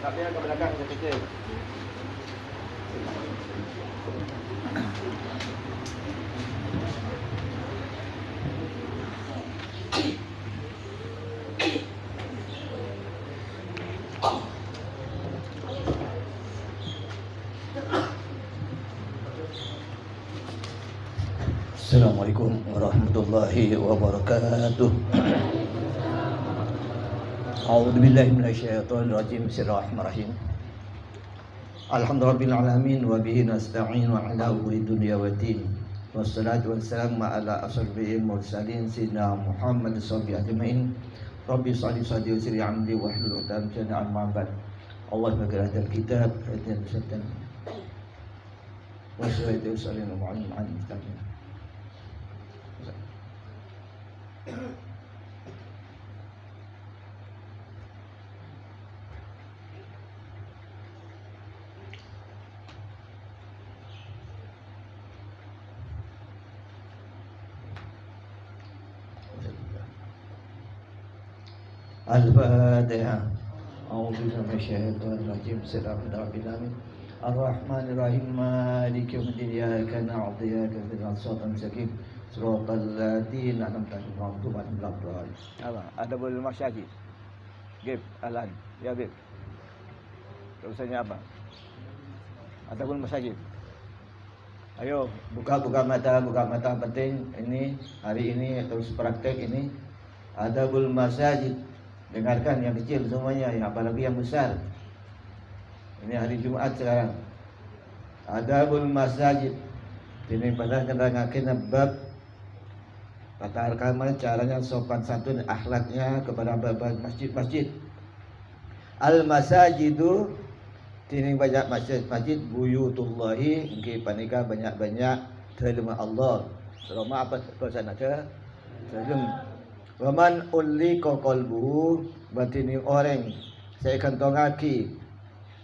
Tapi ke belakang kecil. Assalamualaikum warahmatullahi wabarakatuh. A'udzu billahi minasyaitonir rajim. Bismillahirrahmanirrahim. Alhamdulillahil alamin wa bihi nasta'in wa ala umuri dunya waddin. Wassalatu wassalamu ala asyrafil mursalin sayyidina Muhammad sallallahu alaihi wasallam. Rabbi shalli sadri wa yassir amri wa hlul 'uqdatam min lisani yafqahu. Allah berkata kitab hadiyan syaitan. Wa sallallahu alaihi wa sallam. Al-Fatihah. A'udzu minasyaitonir rajim. Bismillahirrahmanirrahim. Ar-Rahmanir Rahim. Maliki yaumiddin. Iyyaka na'budu wa iyyaka nasta'in. Shiratal mustaqim. Shiratal ladzina an'amta 'alaihim. Apa? Ada boleh masyajid. Gib alan. Ya Gib. Terusannya apa? Ada boleh masyajid. Ayo, buka mata penting ini hari ini terus praktek ini. Adabul masajid. Dengarkan yang kecil semuanya, yang apalagi yang besar. Ini hari Jumat sekarang. Adabul masajid. Ini pada keterangan bab tata krama caranya sopan santun akhlaknya kepada masjid-masjid. Al masajidu ini banyak masjid buyutullahi nggih panika banyak-banyak terima Allah. Selama apa tulisan ada? Terima. Waman ulika qalbuhu batini orang saya kantongaki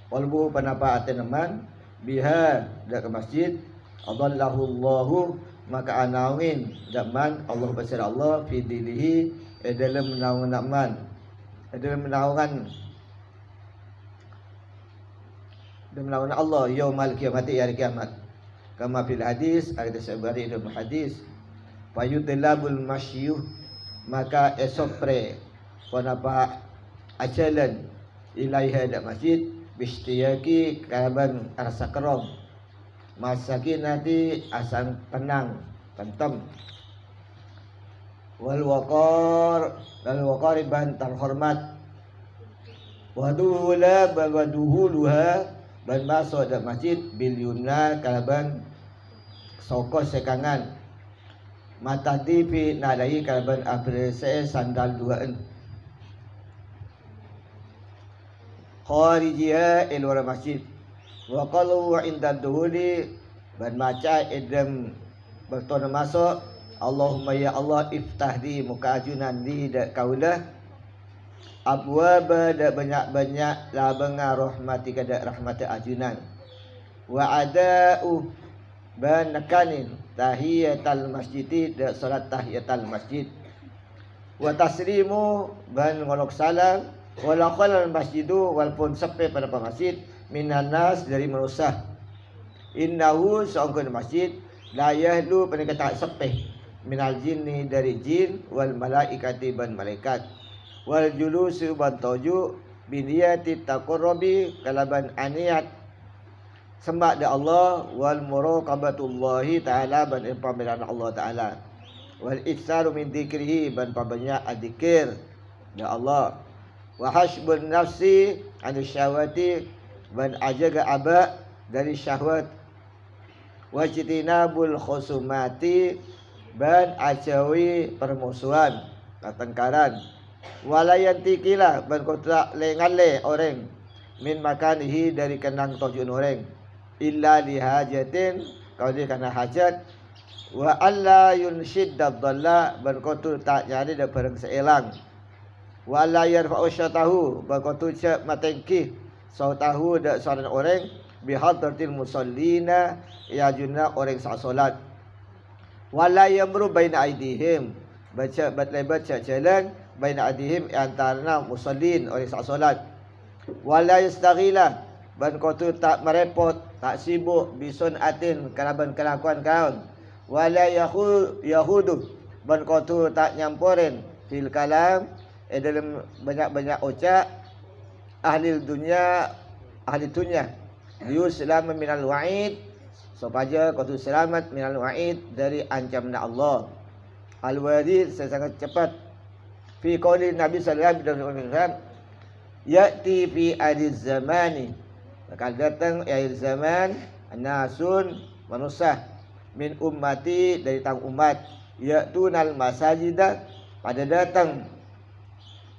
qalbu panapa ateneman biha dak ke masjid adallahu Allahu maka anawin zaman Allah besar Allah fi dilihi dalam menaungan Allah yaumal kiamati hari kiamat kama fil hadis ada sabari dalam hadis fayudlabul masyuh maka esopre panapa ajalan ilaiha dak masjid bistiyaki kalaban rasa kerom masakin nanti asam tenang tentem wal waqar ban terhormat waduhula waduhuluha ban masuk dak masjid bil yumna kalaban sokos sekangan mata tipi nadai kalaban aprese sandal duaan kharijia ilwara masjid wa qalu wa inda duhuli ban maca idam bertona masuk Allahumma ya Allah iftah di muka ajunan di dak kaulah abwaba dak banyak-banyak labenga rahmati kada rahmati ajunan wa ada'u ban nakanin tahiyatal masjid dak salat tahiyatal masjid wa taslimu ban ngolok salam wala khalal masjidu walaupun sepi pada masjid minan nas dari manusia innahu sa'un masjid la yahlu penekata sepi minal jinni dari jin wal malaikati ban malaikat wal julusu ban tuju biniyati taqarrubi kalaban aniat sembah da Allah wal muraqabatullahi ta'ala ban pamiran Allah ta'ala wal iksaru min dzikrihi ban pabanyak adzikir da Allah wa hasbun nafsi an syahwati ban ajaga aba dari syahwat wa jitinabul khusumati ban ajawi permusuhan pertengkaran walayantikila ban kotak lengale orang min makanihi dari kenang tujuan orang illa lihajatin kalau dia kena hajat wa alla yunshidda dhalla berkotu tak jadi dak barang seelang wa la yarfa'u syatahu berkotu cak matengki sautahu dak saran orang bihadratil musallina ya junna orang sak solat wa la yamru baina aidihim baca batlebat jalan baina aidihim antara musallin orang sak solat Wala yastaghila ban kotu tak merepot, tak sibuk bisun atin kalaban kelakuan kaun. Wala yahudu ban kotu tak nyampurin fil kalam dalam banyak-banyak ucap ahli dunia yuslam minal wa'id supaya kotu selamat minal wa'id dari ancaman Allah. Al-wadid sangat cepat fi qauli Nabi sallallahu alaihi wasallam ya'ti fi adiz zamani, bakal datang akhir zaman nasun manusia min ummati dari tang umat ya'tunal masajidah pada datang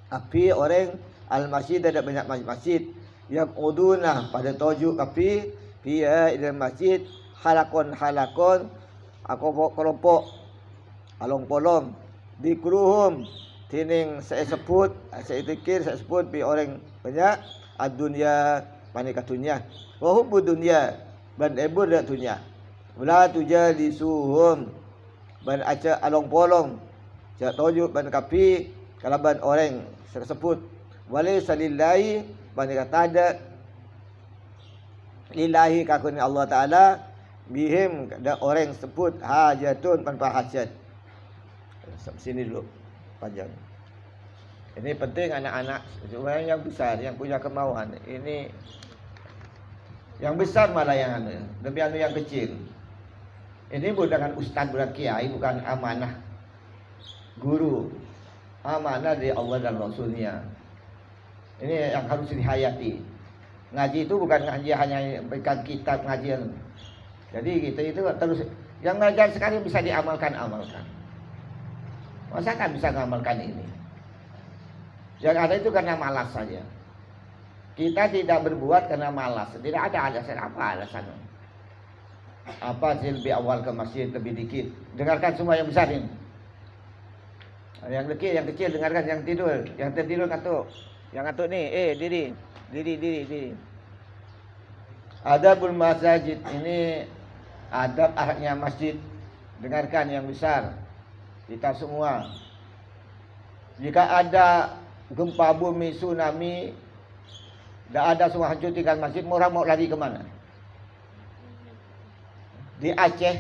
api orang al masjid, ada banyak masjid yang uduna pada tujuh api via dalam masjid halakon aku kelompok along polong dikruhum tining saya sebut bi orang banyak ad-dunya manika dunia wa hubbu dunya ban ebur dak dunia wala tujalisuhum ban aca along polong ja toju ban kapi kalaban orang tersebut wali salillahi ban kata ada lillahi kakun Allah taala bihim ada orang sebut hajatun tanpa hajat. Sini dulu panjang. Ini penting anak-anak orang yang besar yang punya kemauan. Ini yang besar malah yang lebih yang kecil. Ini bukan ustaz, bukan kiai, bukan amanah guru. Amanah dari Allah dan Rasulnya. Ini yang harus dihayati. Ngaji itu bukan ngaji hanya berikan kitab ngajian. Jadi kita itu terus yang ngajar sekali bisa diamalkan. Masa kan bisa mengamalkan ini? Yang ada itu karena malas saja. Kita tidak berbuat karena malas. Tidak ada alasan apa alasan. Apa sih lebih awal ke masjid lebih dikit? Dengarkan semua yang besar ini. Yang kecil dengarkan, yang tidur, yang tertidur ngantuk. Yang ngantuk nih, diri. Adabul masajid ini adab ahlaknya masjid. Dengarkan yang besar. Kita semua, jika ada gempa bumi, tsunami, tidak ada semua hancur tinggal masjid, orang mau lari kemana? Di Aceh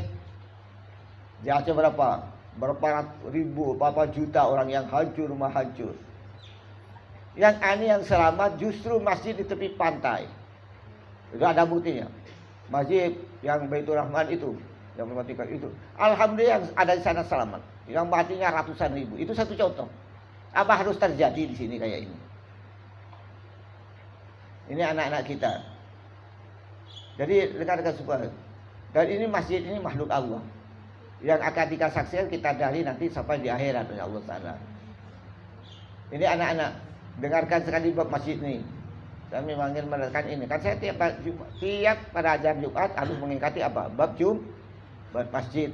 berapa ribu, berapa juta orang yang hancur, rumah hancur. Yang aneh yang selamat justru masjid di tepi pantai. Itu ada buktinya. Masjid yang Baitur Rahman itu, yang mematikan itu, alhamdulillah yang ada di sana selamat. Yang matinya ratusan ribu. Itu satu contoh. Apa harus terjadi di sini kayak ini? Ini anak-anak kita. Jadi rekan-rekan semua. Dan ini masjid ini makhluk Allah. Yang akan dikasaksikan kita dari nanti sampai di akhirat oleh Allah Taala. Ini anak-anak, dengarkan sekali bab masjid ini. Saya memang ingin menerangkan ini. Kan saya tiap pada ajar Jumat harus mengingkati apa? Bab masjid.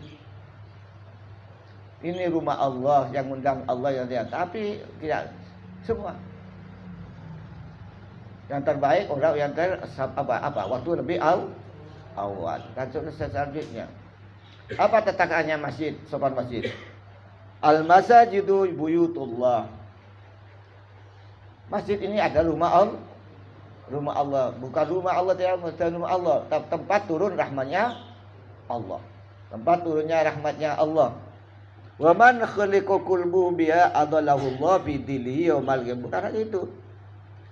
Ini rumah Allah yang undang Allah yang dia, tapi tidak semua. Yang terbaik orang yang waktu lebih awal. Dan selanjutnya apa tetanggaannya masjid, sopan masjid? Al masajidu buyutullah. Masjid ini adalah rumah Allah, bukan rumah Allah, tidak rumah Allah, tempat turun rahmatnya Allah, tempat turunnya rahmatnya Allah. Wa man khaliqa qalbu biha adallahu fi dhillihi yaumal qiyamah. Bukan itu.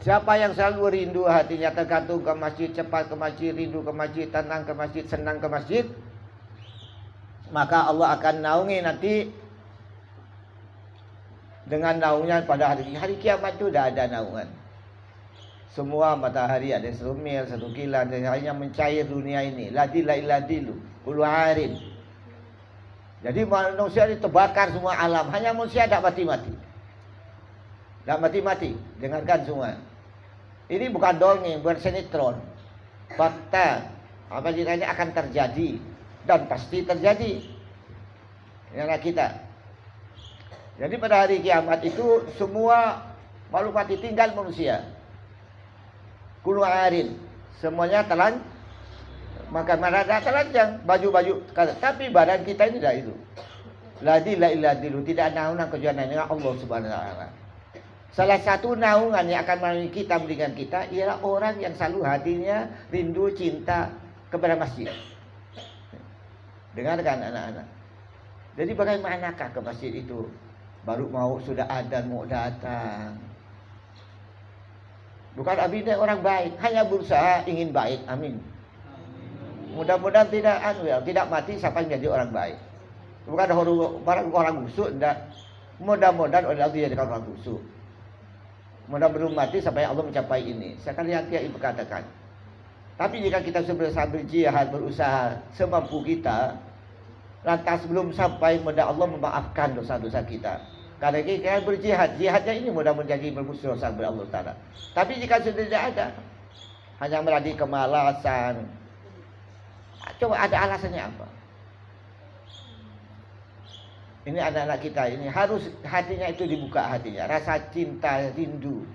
Siapa yang selalu rindu hatinya tergantung ke masjid, cepat ke masjid, rindu ke masjid, tenang ke masjid, senang ke masjid, maka Allah akan naungi nanti dengan naungan pada hari kiamat itu tidak ada naungan. Semua matahari ada satu mil, satu kilan, dan hanya mencair dunia ini. La dilu, ulu arin. Jadi manusia ini terbakar semua alam. Hanya manusia tidak mati-mati. Tidak mati-mati. Dengarkan semua. Ini bukan dongeng, bukan sinetron. Fakta. Apa ini akan terjadi. Dan pasti terjadi. Ini anak kita. Jadi pada hari kiamat itu semua makhluk mati tinggal manusia. Kulu arin. Semuanya telan. Makan marada telanjang, baju-baju, tapi badan kita ini tidak itu. La dilu, tidak naunang kejuanan dengan Allah Subhanahu wa taala. Salah satu naungan yang akan melalui kita dengan kita ialah orang yang selalu hatinya rindu cinta kepada masjid. Dengarkan anak-anak. Jadi bagaimanakah ke masjid itu? Baru mau sudah adzan mau datang. Bukan abidnya orang baik, hanya berusaha ingin baik. Amin. Mudah-mudahan tidak mati sampai menjadi orang baik. Bukan orang busuk, tidak. Mudah-mudahan Allah dijadikan orang busuk. Mudah-mudahan mati sampai Allah mencapai ini. Sekali hati ibu katakan. Tapi jika kita berusaha berjihad, berusaha semampu kita, lantas belum sampai, mudah Allah memaafkan dosa-dosa kita. Karena kita berjihad, jihadnya ini mudah menjadi bermusuh dosa kepada Allah Taala. Tapi jika sudah tidak ada, hanya melalui kemalasan, coba ada alasannya apa? Ini anak-anak kita ini harus hatinya itu dibuka hatinya, rasa cinta, rindu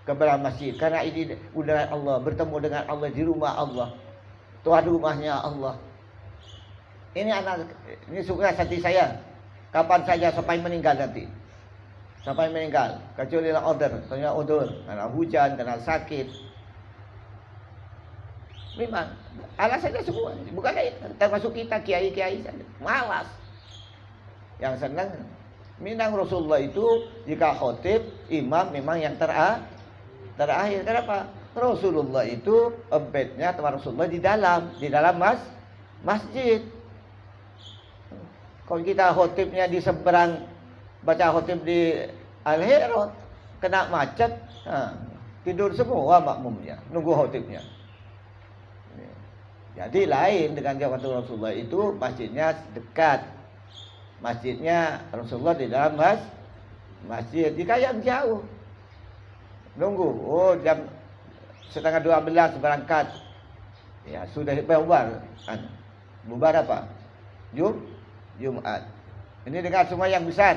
kepada masjid. Karena ini udah Allah, bertemu dengan Allah di rumah Allah, tuan rumahnya Allah. Ini suka hati saya. Kapan saja sampai meninggal nanti, sampai meninggal, kecuali order, karena hujan, karena sakit. Memang alasannya semua, bukan itu. Termasuk kita kiai-kiai saja, malas. Yang senang minang Rasulullah itu jika khotib imam memang yang terakhir. Kenapa? Rasulullah itu bednya teman Rasulullah di dalam masjid. Kalau kita khotibnya di seberang, baca khotib di Al-Hirot, kena macet, tidur semua makmumnya, nunggu khotibnya. Jadi lain dengan zaman Rasulullah itu masjidnya dekat. Masjidnya Rasulullah di dalam masjid. Jika yang jauh, nunggu. Jam 11:30 berangkat. Ya sudah bubar. Bubar apa? Jumat. Ini dengan semua yang besar.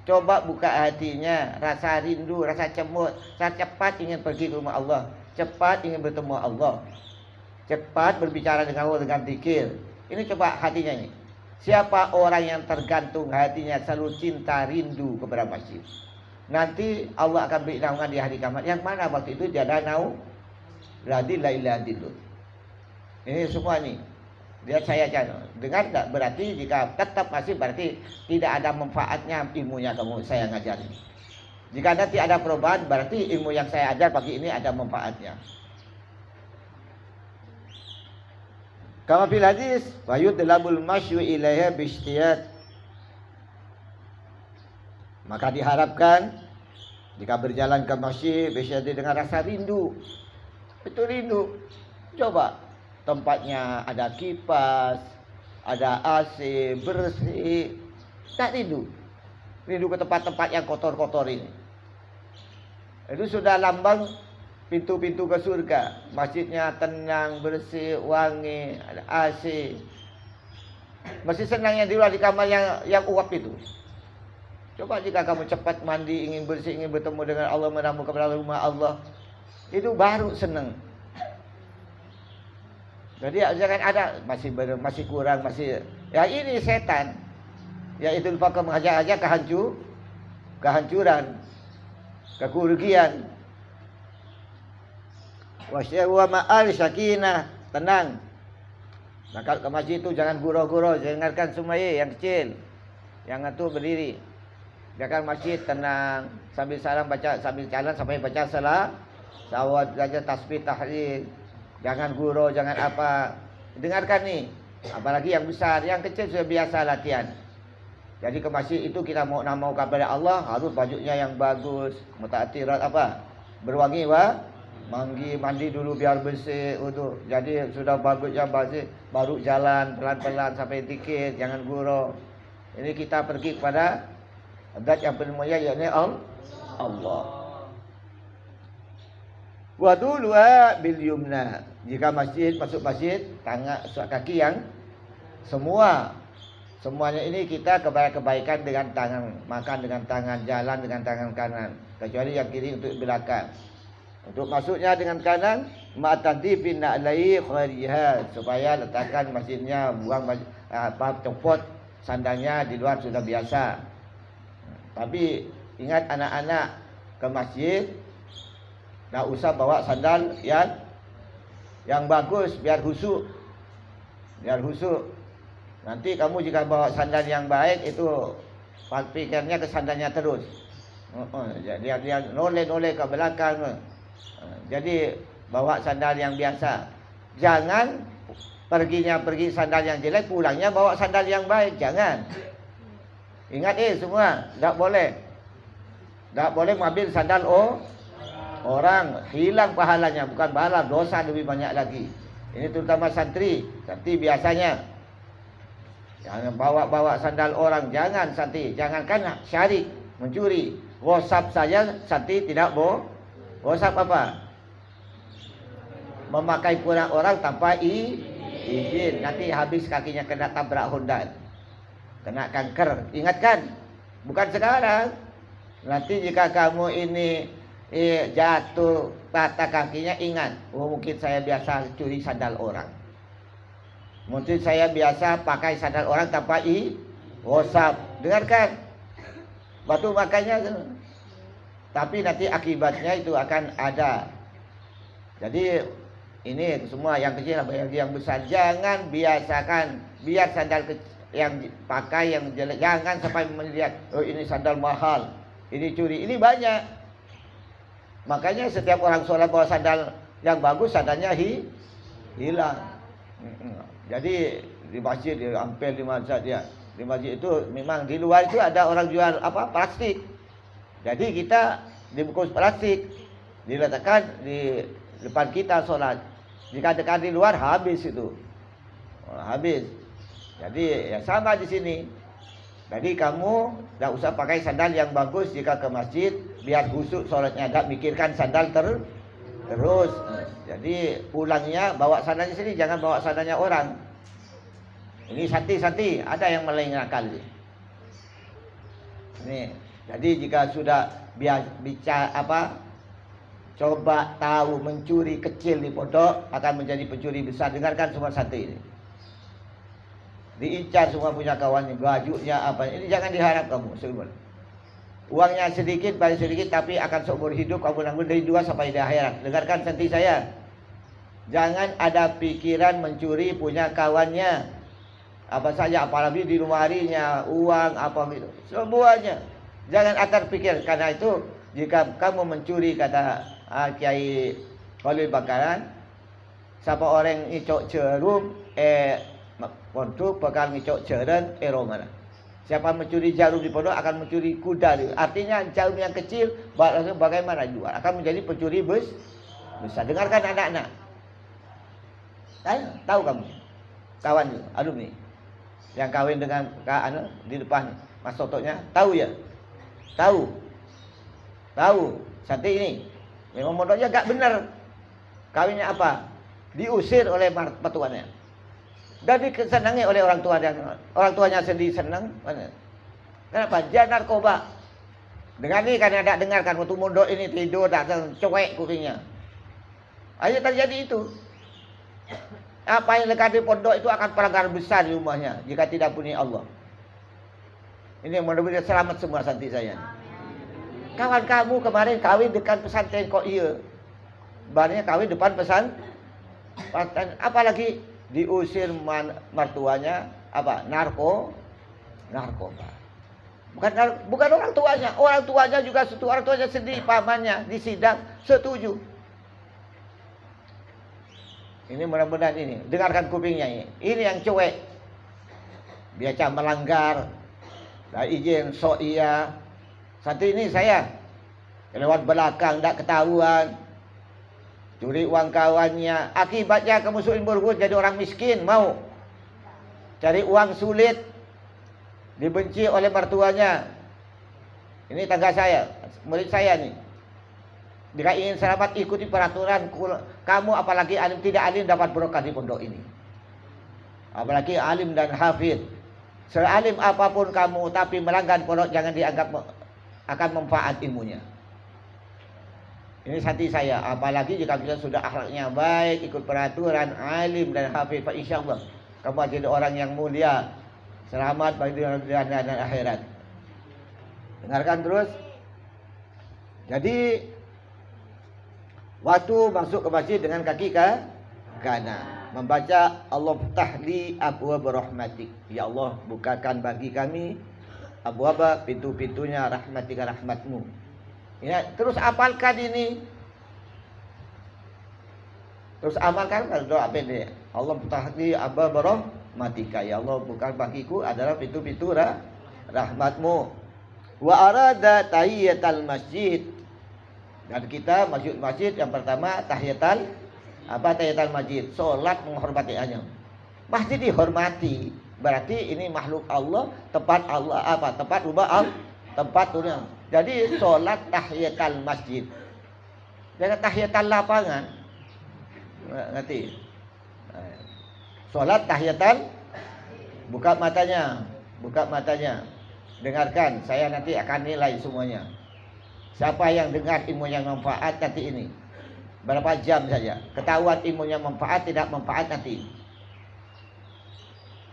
Coba buka hatinya, rasa rindu, rasa cemut, rasa cepat ingin pergi ke rumah Allah, cepat ingin bertemu Allah, cepat berbicara dengan Allah dengan zikir. Ini coba hatinya ini. Siapa orang yang tergantung hatinya selalu cinta rindu kepada masjid, nanti Allah akan beri naungan di hari kiamat. Yang mana waktu itu tiada naung radilailadilun. Ini semua nih. Lihat saya dengar tak? Berarti jika tetap masih berarti tidak ada manfaatnya ilmunya kamu saya ngajar ini. Jika nanti ada perubahan berarti ilmu yang saya ajar pagi ini ada manfaatnya. Kama fil hadis wa yudlabul masyu ilaiha biishtiyat. Maka diharapkan jika berjalan ke masjid biasanya dengan rasa rindu. Itu rindu. Coba tempatnya ada kipas, ada AC, bersih. Tak rindu. Rindu ke tempat-tempat yang kotor-kotor ini. Itu sudah lambang pintu-pintu ke surga. Masjidnya tenang, bersih, wangi, ada AC. Masih senang yang di luar di kamar yang uap itu. Coba jika kamu cepat mandi, ingin bersih, ingin bertemu dengan Allah, menamu kepada rumah Allah, itu baru senang. Jadi jangan ada masih kurang, masih ya ini setan. Yaitu lupa mengajak-ajak kehancuran, kerugian. Wa ma'al sakinah, tenang. Maka ke masjid itu jangan gurau-gurau, dengarkan semua yang kecil. Yang itu berdiri. Jangan masjid tenang, sambil salam baca, sambil jalan sampai baca salawat, baca tasbih tahlil. Jangan gurau, jangan apa. Dengarkan nih. Apalagi yang besar, yang kecil sudah biasa latihan. Jadi ke masjid itu kita mau kepada Allah harus bajunya yang bagus, mutaatirat apa? Berwangi mandi dulu biar bersih wudu. Jadi sudah bagusnya bersih baru jalan pelan-pelan sampai dikit, jangan gurau. Ini kita pergi kepada zat yang paling mulia yakni Allah. Wa duluha bil yumna. Jika masuk masjid, kaki yang semuanya ini kita kebaikan dengan tangan, makan dengan tangan, jalan dengan tangan kanan, kecuali yang kiri untuk belakang. Untuk masuknya dengan kanan, ma'tadifin na'lai khariha, supaya letakkan masjidnya, buang copot sandalnya di luar sudah biasa. Tapi ingat anak-anak, ke masjid, nggak usah bawa sandal yang bagus biar khusyuk. Biar khusyuk. Nanti kamu jika bawa sandal yang baik itu pikirnya ke sandalnya terus. Dia noleh ke belakang. Jadi bawa sandal yang biasa. Jangan pergi sandal yang jelek, pulangnya bawa sandal yang baik. Jangan. Ingat semua, tidak boleh. Tidak boleh mengambil sandal orang, hilang pahalanya, bukan pahala, dosa lebih banyak lagi. Ini terutama santri biasanya. Jangan bawa sandal orang, jangan santri, jangankan syarik, mencuri. WhatsApp saja santri tidak WhatsApp apa? Memakai kurang orang tanpa izin, nanti habis kakinya kena tabrak Honda, kena kanker. Ingatkan, bukan sekarang. Nanti jika kamu ini jatuh patah kakinya, ingat, mungkin saya biasa curi sandal orang, mungkin saya biasa pakai sandal orang tanpa WhatsApp. Dengarkan, batu makanya, tapi nanti akibatnya itu akan ada. Jadi ini semua yang kecil yang besar, jangan biasakan biar sandal yang pakai yang jelek, jangan sampai melihat ini sandal mahal, ini curi, ini banyak. Makanya setiap orang sholat bawa sandal yang bagus, sandalnya hilang. Jadi di masjid, hampir di masjid itu memang di luar itu ada orang jual plastik. Jadi kita dibungkus plastik, diletakkan di depan kita sholat. Jika dekat di luar habis itu, habis. Jadi ya sama di sini. Jadi kamu tidak usah pakai sandal yang bagus jika ke masjid, biar khusyuk sholatnya, tidak mikirkan sandal terus. Jadi pulangnya bawa sandalnya sendiri, jangan bawa sandalnya orang. Ini santri ada yang melain akal. Nih, jadi jika sudah bicara coba tahu mencuri kecil di pondok akan menjadi pencuri besar. Dengarkan semua santri ini. Diincar semua punya kawannya, bajunya apa. Ini jangan diharap kamu seumur. Uangnya sedikit, paling sedikit, tapi akan seumur hidup kamu nanggung dari 2 sampai di akhirat. Dengarkan santri saya. Jangan ada pikiran mencuri punya kawannya. Apa saja, apalagi di lemarinya, uang, apa gitu. Semuanya. Jangan terpikir, karena itu jika kamu mencuri, kata Kiai Khalil Bakaran, siapa orang ngicok jarum pondok bakal ngicok jaran romana. Siapa mencuri jarum di pondok akan mencuri kuda. Artinya jarum yang kecil bagaimana jual, akan menjadi pencuri besar. Dengarkan anak-anak. Tahu kamu kawan alumni yang kawin dengan di depan Mas Totoknya, tahu ya? Tahu santri ini memang modalnya gak benar. Kawinnya apa? Diusir oleh mertuanya dan disenangi oleh orang tuanya sendiri senang. Kenapa? Dia narkoba. Dengar nih, karena tidak dengarkan waktu mondok ini tidur datang cuek kupingnya. Ayo terjadi itu. Apa yang dekat di pondok itu akan pelanggaran besar di rumahnya jika tidak punya Allah. Ini mudah-mudahan selamat semua santri saya. Kawan kamu kemarin kawin dekat pesantren kok iya. Barangnya kawin depan pesantren. Apalagi diusir mertuanya narkoba. Bukan orang tuanya juga setuju, orang tuanya sendiri pamannya di sidang setuju. Ini mudah-mudahan ini dengarkan kupingnya ini yang cuek, biasa melanggar, dah izin iya. Satu ini saya lewat belakang tak ketahuan, curi uang kawannya, akibatnya kamu sulit jadi orang miskin, mau cari uang sulit, dibenci oleh mertuanya. Ini tangga saya, murid saya nih. Jika ingin selamat ikuti peraturan kamu, apalagi alim tidak alim dapat berkah di pondok ini. Apalagi alim dan hafid. Sealim apapun kamu tapi melanggar pondok jangan dianggap akan manfaat ilmunya. Ini santri saya, apalagi jika kita sudah akhlaknya baik, ikut peraturan, alim dan hafid, insyaallah kamu jadi orang yang mulia, selamat bagi dunia dan akhirat. Dengarkan terus. Jadi waktu masuk ke masjid dengan kaki ke kanan, membaca Allah tahli abwaab rahmatik. Ya Allah, bukakan bagi kami abwaab, pintu-pintunya rahmatika, rahmatmu. Ya, terus apalkan ini. Terus amalkan doa apa ini? Allah tahdi abwaab rahmatika. Ya Allah, bukan bagiku adalah pintu-pintu rahmatmu. Wa arada tahiyatal masjid. Dan kita masuk masjid yang pertama tahiyatal masjid, salat menghormatinya. Masjid dihormati, berarti ini makhluk Allah, tempat Allah tempat rumah Allah, tempat turun. Jadi salat tahiyatal masjid. Jangan tahiyatal lapangan. Ngerti? Salat tahiyatal, buka matanya. Dengarkan, saya nanti akan nilai semuanya. Siapa yang dengar ilmu yang manfaat nanti ini, berapa jam saja, ketahuan ilmunya manfaat tidak manfaat nanti.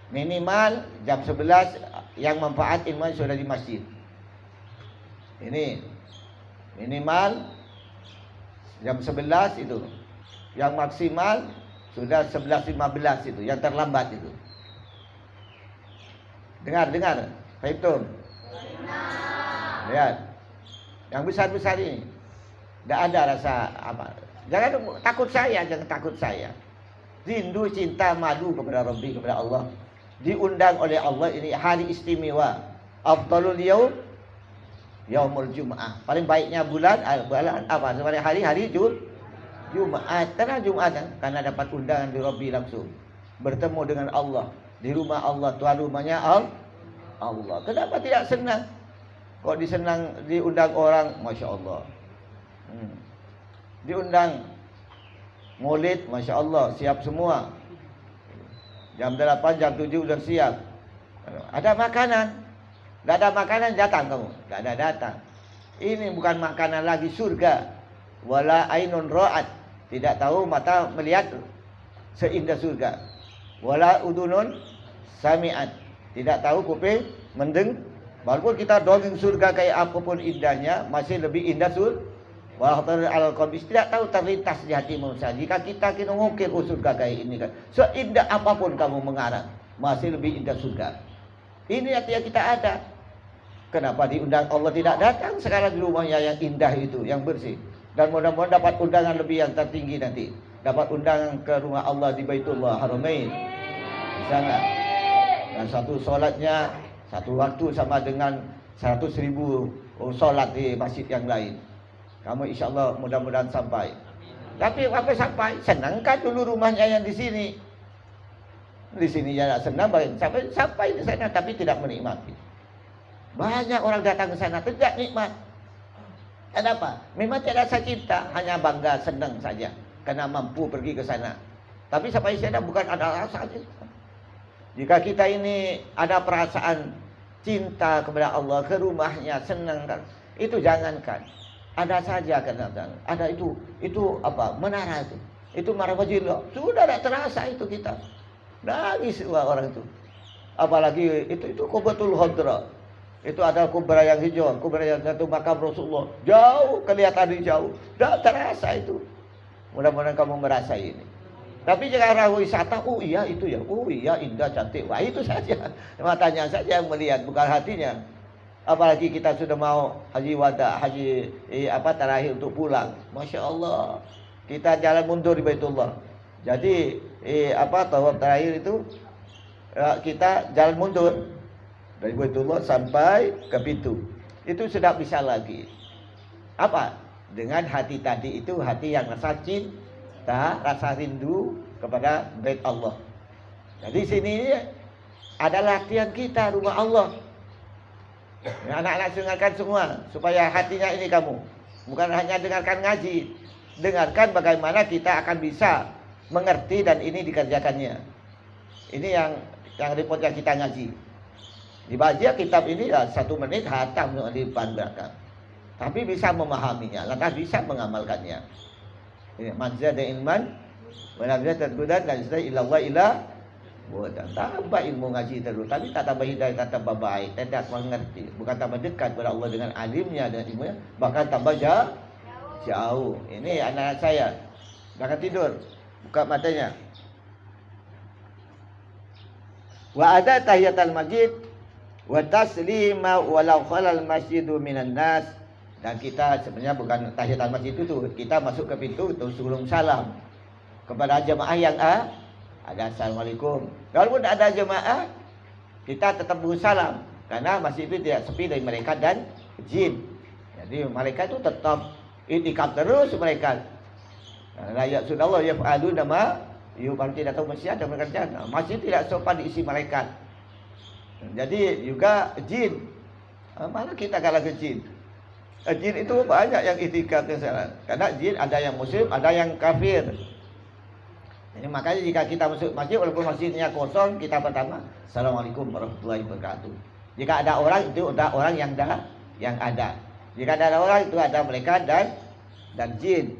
Minimal jam 11 yang manfaat ilmu sudah di masjid. Ini minimal jam 11 itu. Yang maksimal sudah 11.15 itu, yang terlambat itu. Dengar. Fahim? Lihat. Yang besar-besar ini tidak ada rasa apa. Jangan takut saya. Rindu, cinta, madu kepada Rabbi, kepada Allah. Diundang oleh Allah, ini hari istimewa. Afdalul yaumul Jum'ah. Paling baiknya bulan apa? Seperti hari Jumat. Karena Jumat karena dapat undangan di Rabbi langsung. Bertemu dengan Allah di rumah Allah, tuan rumahnya Allah. Kenapa tidak senang? Kok diundang orang, Masya Allah. Diundang maulid, Masya Allah, siap semua. Jam 8, jam 7 udah siap. Ada makanan. Tidak ada makanan, datang kamu. Tidak ada datang. Ini bukan makanan lagi surga. Wala ainun ra'at. Tidak tahu mata melihat seindah surga. Wala udunun sami'at. Tidak tahu kuping mendengar. Walaupun kita dongeng surga kayak apapun indahnya, masih lebih indah surga. Tidak tahu terlintas di hati manusia. Jika kita mengukir surga kayak ini kan, seindah apapun kamu mengarang, masih lebih indah surga. Ini artinya kita ada. Kenapa diundang Allah tidak datang sekarang di rumahnya yang indah itu, yang bersih. Dan mudah-mudahan dapat undangan lebih yang tertinggi nanti. Dapat undangan ke rumah Allah di Baitullah Haramain. Di sana. Dan satu solatnya satu waktu sama dengan 100.000 solat di masjid yang lain. Kamu insya Allah mudah-mudahan sampai. Tapi apa sampai? Senangkan dulu rumahnya yang di sini. Di sini ya senang, sampai di sana tapi tidak menikmati. Banyak orang datang ke sana tidak nikmat. Kenapa? Memang tidak rasa cinta, hanya bangga, senang saja karena mampu pergi ke sana. Tapi sampai sana bukan ada rasa cinta. Jika kita ini ada perasaan cinta kepada Allah, ke rumahnya senang kan, itu jangankan. Ada saja kadang-kadang. Ada itu apa? Menara itu marwajillah. Sudah tidak terasa itu kita. Nangis orang itu. Apalagi itu Qubatul Khadra. Itu ada kubra yang hijau, kubra yang satu makam Rasulullah. Jauh kelihatan di jauh. Tidak terasa itu. Mudah-mudahan kamu merasa ini. Tapi jika orang wisata, iya itu ya, iya indah cantik, wah itu saja. Matanya saja yang melihat, bukan hatinya. Apalagi kita sudah mau haji wada, haji terakhir untuk pulang. Masya Allah, kita jalan mundur di Baitullah. Jadi tawaf terakhir itu kita jalan mundur dari Baitullah sampai ke pintu. Itu sudah bisa lagi. Apa? Dengan hati tadi itu hati yang rasa cinta. Rasa rindu kepada Bait Allah. Jadi sini ada latihan kita rumah Allah. Anak-anak dengarkan semua supaya hatinya ini kamu bukan hanya dengarkan ngaji, dengarkan bagaimana kita akan bisa mengerti dan ini dikerjakannya. Ini yang repot yang kita ngaji. Dibaca kitab ini ya 1 menit hatam di depan belakang. Tapi bisa memahaminya, lantas bisa mengamalkannya. Man zada ilman wa lam yazid hudan la yazid illa Tambah ilmu ngaji terus, tapi tak tambah hidayah, tak tambah baik, tak mengerti, bukan tambah dekat kepada Allah dengan alimnya dan ilmunya, bahkan tambah jauh. Ini anak saya, jangan tidur, buka matanya. Wa ada tahiyatul masjid wa taslima walau khalal masjidu minan nas. Dan kita sebenarnya bukan tahiyatul masjid itu, kita masuk ke pintu itu sebelum salam kepada jemaah yang ada assalamualaikum. Walaupun ada jemaah, kita tetap bersalam karena masjid itu tidak sepi dari malaikat dan jin. Jadi malaikat itu tetap itikaf terus mereka. Layak sunallah yaf'alu nama kalau tidak tahu masjid ada mereka. Masjid tidak sopan diisi malaikat. Jadi juga jin. Mana kita kalah ke jin? Jin itu banyak yang itikaf dan salat. Karena jin ada yang muslim, ada yang kafir. Jadi makanya jika kita masuk masjid walaupun masjidnya kosong, kita pertama assalamualaikum warahmatullahi wabarakatuh. Jika ada orang itu ada orang yang ada. Jika ada orang itu ada malaikat dan jin.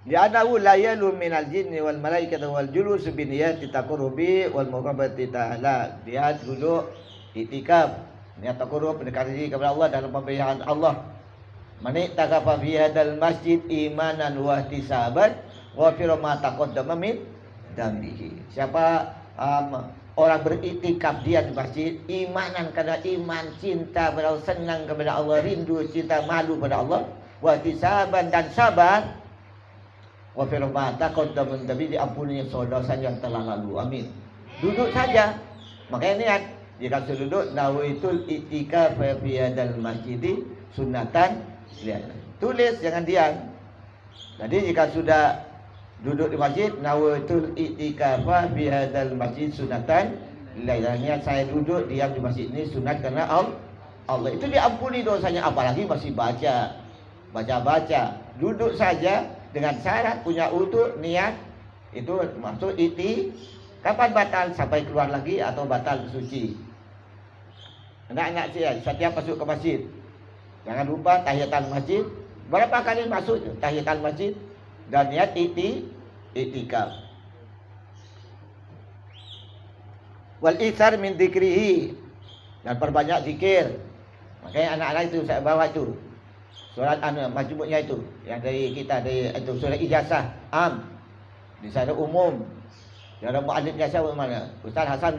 Li'annahu la yalu minal jinni wal malaikati wal julus bi niyati taqarrubi wal muqarrabati ta'ala. Dia duduk itikaf, niat taqarrub mendekati diri kepada Allah dalam pemberian Allah. Man ittaqafa fi hadzal masjid imanan wa ihtisaban wa fi ma taqaddama min dambihi. Siapa orang beriktikaf dia di masjid imanan karena iman, cinta kepada Allah, senang kepada Allah, rindu, cinta, malu kepada Allah, wa ihtisaban dan sabar, wa fi ma taqaddama min dambihi, diampuni dosa yang telah lalu. Amin. Duduk saja. Makanya niat jika sudah duduk nawaitul i'tikaf fi hadzal masjid sunnatan. Lihat. Tulis jangan diam. Jadi jika sudah duduk di masjid nawaitul i'tikafa fi hadzal masjid sunatan, lainnya saya duduk diam di masjid ini sunat karena Allah itu diampuni dosanya, apalagi masih baca. Duduk saja dengan syarat punya wudu, niat itu masuk kapan batal sampai keluar lagi atau batal suci. Anak-anak saya setiap masuk ke masjid jangan lupa tahiyatul masjid. Berapa kali masuk tahiyatul masjid dan niat i'tikaf. Wal itsar min dzikrihi, dan perbanyak zikir. Makanya anak-anak itu saya bawa itu surat majmu'nya itu yang dari kita dari itu surat ijazah di sana umum. Ada muallimnya siapa mana? Ustaz Hasan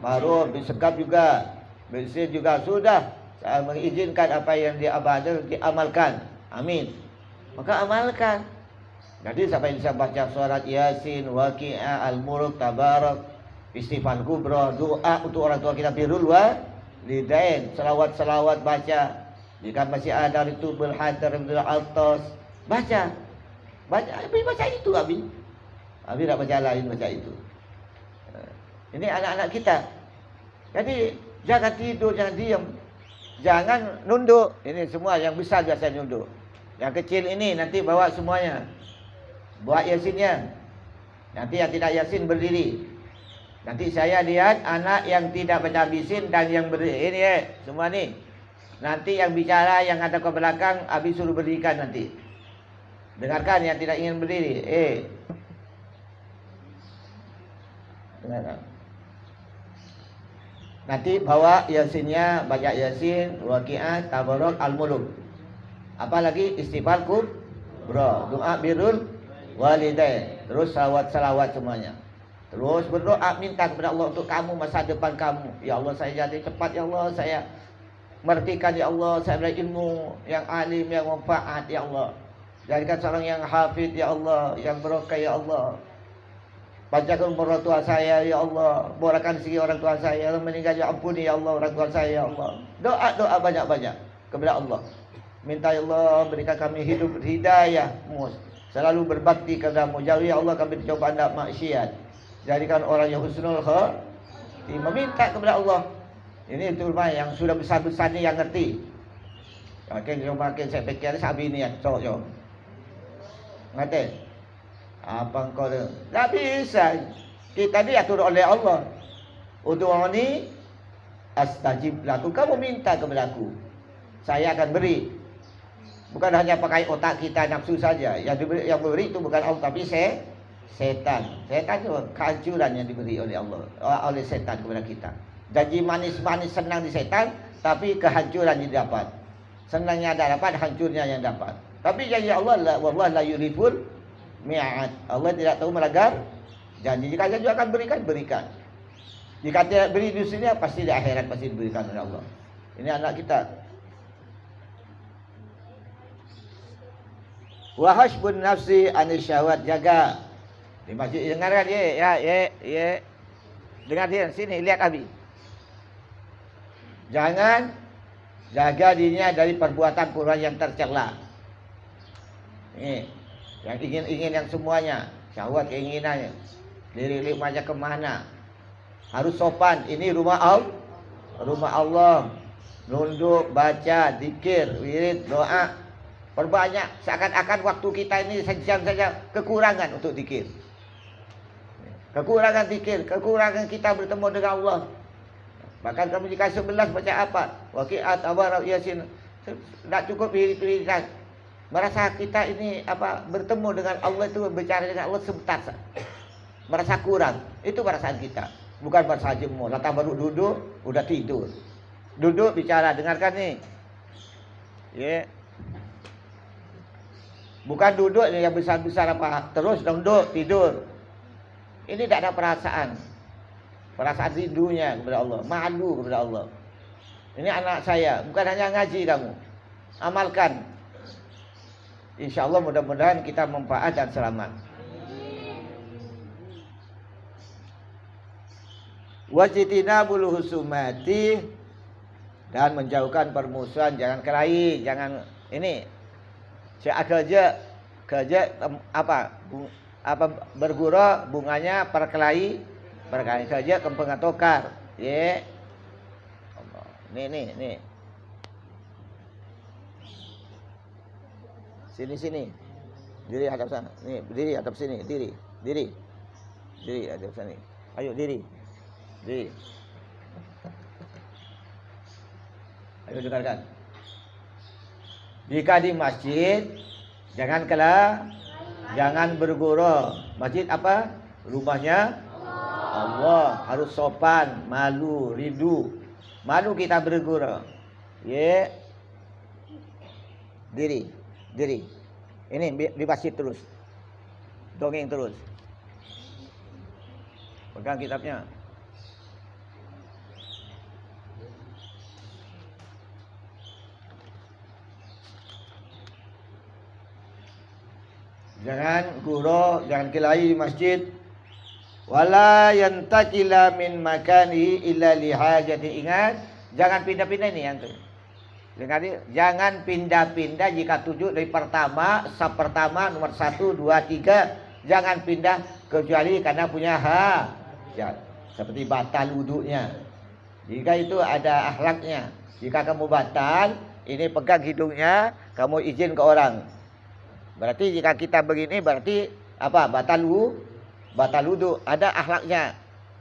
Baru Bisegap juga, Bisir juga sudah. Saya mengizinkan apa yang diamalkan. Amin. Maka amalkan. Jadi sampai bisa baca surat Yasin, Waqi'ah, Al-Mulk, Tabarak, Istighfar Kubra, doa untuk orang tua kita, birrul walidain, selawat baca. Jika masih ada itu berhadar bil altos, baca. Baca itu Abi tak baca lain, baca itu. Ini anak-anak kita. Jadi jangan tidur, jangan diam. Jangan nunduk. Ini semua yang besar biasa nunduk. Yang kecil ini nanti bawa semuanya. Buat yasinnya. Nanti yang tidak yasin berdiri. Nanti saya lihat anak yang tidak baca yasin dan yang berdiri. Ini semua nih. Nanti yang bicara yang ada ke belakang habis suruh berdirikan nanti. Dengarkan yang tidak ingin berdiri. Dengarkan. Nanti bawa yasinnya, baca yasin, waqi'ah, tabarak, al-mulk. Apalagi istighfar kubra, doa birrul walidain, terus salawat semuanya. Terus berdoa minta kepada Allah untuk kamu, masa depan kamu. Ya Allah, saya jadi cepat ya Allah, saya mertikan ya Allah, saya berilmu yang alim, yang manfaat ya Allah. Jadikan seorang yang hafid ya Allah, yang barokah ya Allah. Bacakan umur orang tua saya ya Allah, murahkan rezeki orang tua saya, yang meninggal ya ampuni ya Allah orang tua saya ya Allah. Doa banyak-banyak kepada Allah. Minta ya Allah berikan kami hidup hidayah, selalu berbakti kepadamu. Jauhi ya Allah kami cobaan dan maksiat. Jadikan orang yang husnul khatimah. Minta kepada Allah. Ini itu yang sudah besar-besar ni yang ngerti. Makin saya fikir sabi ni ya, cok. Ngerti? Apa engkau tak bisa. Kita diatur oleh Allah. Ud'uni astajib lakum. Kamu minta kepada aku, saya akan beri. Bukan hanya pakai otak kita nafsu saja. Yang memberi itu bukan Allah tapi setan. Setan itu kehancuran yang diberi oleh Allah, oleh setan kepada kita. Janji manis-manis senang di setan, tapi kehancuran yang dapat. Senangnya ada dapat, hancurnya yang dapat. Tapi janji Allah, wallah la yuriful mi'ad. Allah tidak tahu melanggar janji. Jika janji akan berikan. Jika tidak beri di sini, pasti di akhirat pasti diberikan oleh Allah. Ini anak kita. Wa hasbun nafsi anis syahwat, jaga. Di masjid dengarkan ya. Dengar dia sini, lihat Abi. Jangan jaga dirinya dari perbuatan yang tercela. Ini yang ingin yang semuanya, syahwat keinginannya. Lirik-lirik macam kemana? Harus sopan. Ini rumah Allah. Nunduk, baca, zikir, wirid, doa. Perbanyak. Seakan-akan waktu kita ini sejam saja kekurangan untuk zikir. Kekurangan zikir, kekurangan kita bertemu dengan Allah. Bahkan kamu jika 11 baca apa? Waqi'at, Tabarak, Yasin. Tak cukup wiridan. Merasa kita ini bertemu dengan Allah itu, berbicara dengan Allah sebentar. Merasa kurang. Itu perasaan kita. Bukan merasa jemu. Lantas baru duduk, udah tidur. Duduk bicara, dengarkan nih. Ya. Bukan duduk yang besar-besar terus duduk tidur. Ini tidak ada perasaan. Perasaan rindunya kepada Allah, malu kepada Allah. Ini anak saya, bukan hanya ngaji kamu. Amalkan. Insya Allah mudah-mudahan kita manfaat dan selamat. Wajitinabul husumati, dan menjauhkan permusuhan, jangan kelahi, jangan ini. Kerja bergurau bunganya perkelahi kerja kempengan tokar. Ya. Nih. Sini. Diri hadap sana. Nih, berdiri hadap sini, diri. Diri hadap sini. Ayo diri. Ayo dengarkan. Jika di masjid, jangan bergurau. Masjid apa? Rumahnya Allah. Harus sopan, malu, rindu. Malu kita bergurau. Ya. Diri. Ini di masjid terus. Dongeng terus. Pegang kitabnya. Jangan gurau, jangan kelahi di masjid. Wala yantakila min makani illa lihajati. Ingat, jangan pindah-pindah ini yang dengar dia. Jangan pindah-pindah jika tujuh dari saf pertama nomor 1, 2, 3. Jangan pindah kecuali karena punya hajat. Seperti batal wuduknya. Jika itu ada akhlaknya. Jika kamu batal, ini pegang hidungnya, kamu izin ke orang. Berarti jika kita begini berarti apa? Batal wudu. Ada akhlaknya.